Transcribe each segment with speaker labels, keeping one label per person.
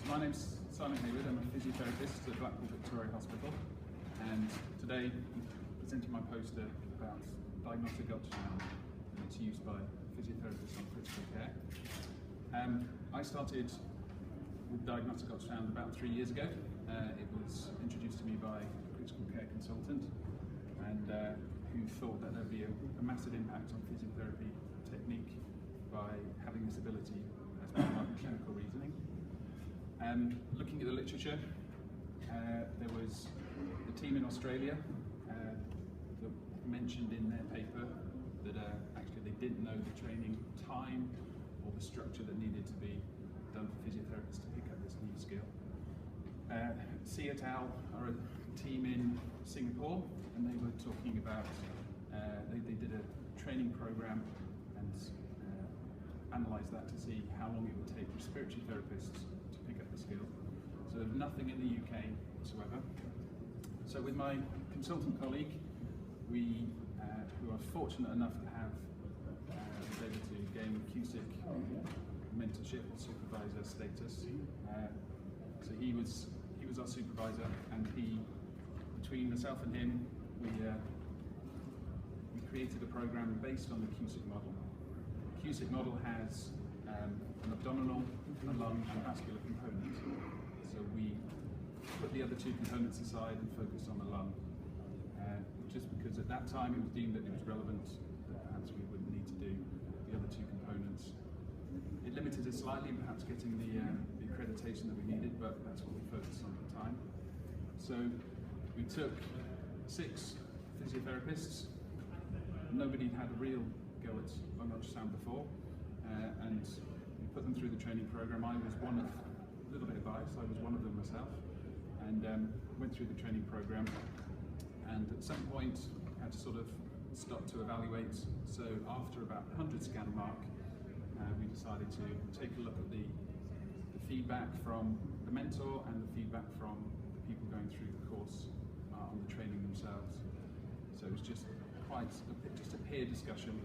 Speaker 1: My name's Simon Hayward. I'm a physiotherapist at Blackpool Victoria Hospital, and today I'm presenting my poster about diagnostic ultrasound and its use by physiotherapists on critical care. I started with diagnostic ultrasound about 3 years ago. It was introduced to me by a critical care consultant, and who thought that there'd be a massive impact on physiotherapy technique by having this ability as part of our clinical reasoning. Looking at the literature, there was a team in Australia that mentioned in their paper that actually they didn't know the training time or the structure that needed to be done for physiotherapists to pick up this new skill. SoA et al. Are a team in Singapore, and they were talking about, they did a training program and analysed that to see how long it would take respiratory therapists to pick up the skill. So there's nothing in the UK whatsoever. So with my consultant colleague, we who are fortunate enough to have was able to gain QSIC mentorship or supervisor status. So he was our supervisor, and between myself and him, we created a program based on the QSIC model. The QSIC model has an abdominal, a lung, and vascular component. So we put the other two components aside and focused on the lung, just because at that time it was deemed that it was relevant, that perhaps we wouldn't need to do the other two components. It limited us slightly, perhaps getting the accreditation that we needed, but that's what we focused on at the time. So we took 6 physiotherapists. Nobody had a real go at lung ultrasound before, and we put them through the training program. I was one of, a little bit biased, I was one of them myself, and went through the training program, and at some point had to sort of stop to evaluate. So after about the 100 scan mark, we decided to take a look at the feedback from the mentor and the feedback from the people going through the course on the training themselves. So it was just a peer discussion.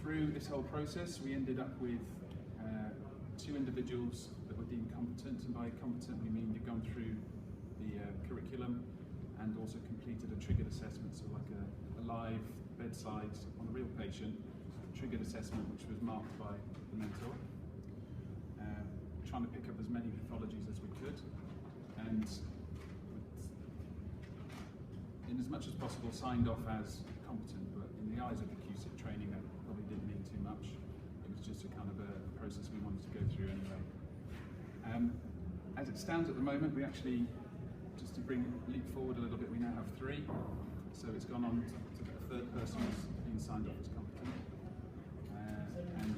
Speaker 1: Through this whole process, we ended up with 2 individuals that were deemed competent, and by competent we mean they've gone through the curriculum and also completed a triggered assessment, so like a live bedside on a real patient triggered assessment, which was marked by the mentor, trying to pick up as many pathologies as we could, and in as much as possible signed off as competent, but in the eyes of the QSIC training that probably didn't mean too much. It was just a kind of a process we wanted to go through anyway. As it stands at the moment, we actually, just to leap forward a little bit, we now have 3. So it's gone on to the 3rd person who's been signed off as competent. And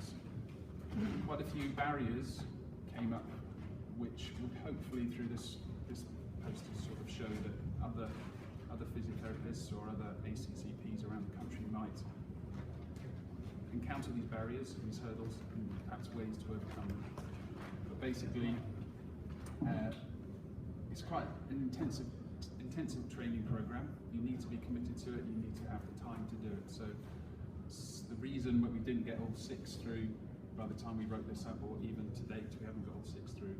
Speaker 1: quite a few barriers came up, which would hopefully through this poster sort of show that other physiotherapists or other ACCPs around the country might encounter these barriers, these hurdles, and perhaps ways to overcome them. But basically, it's quite an intensive training program. You need to be committed to it, you need to have the time to do it. So the reason that we didn't get all 6 through by the time we wrote this up, or even to date we haven't got all 6 through,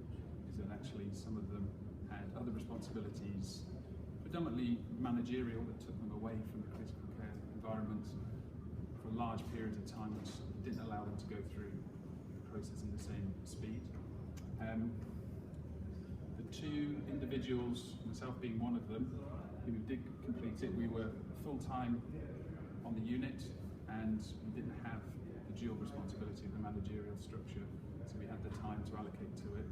Speaker 1: is that actually some of them had other responsibilities, predominantly managerial, that took them away from the critical care environment for large periods of time, which didn't allow them to go through the process in the same speed. The 2 individuals, myself being one of them, who did complete it, we were full-time on the unit, and we didn't have the dual responsibility of the managerial structure, so we had the time to allocate to it.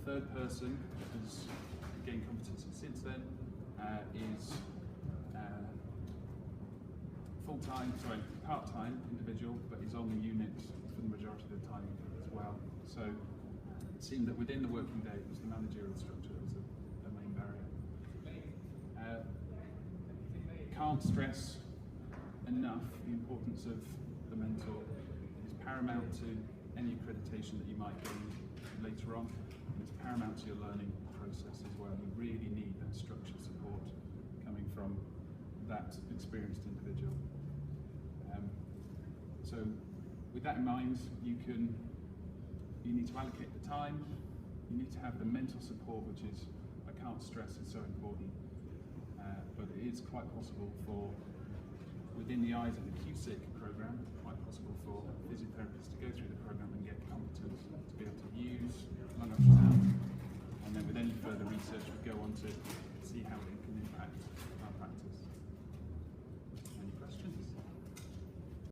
Speaker 1: The 3rd person, who has gained competency since then, is part-time individual, but is on the unit for the majority of the time as well. So it seemed that within the working day, it was the managerial structure that was the main barrier. Can't stress enough the importance of the mentor. It is paramount to any accreditation that you might gain later on, and it's paramount to your learning process as well. You really need that structured support coming from that experienced individual. So with that in mind, you can you need to allocate the time, you need to have the mental support, which is, I can't stress, is so important. But it is quite possible for, within the eyes of the QSIC program, quite possible for physiotherapists to go through the program and get competence to be able to use lung ultrasound. And then with any further research, we go on to see how it can impact our practice.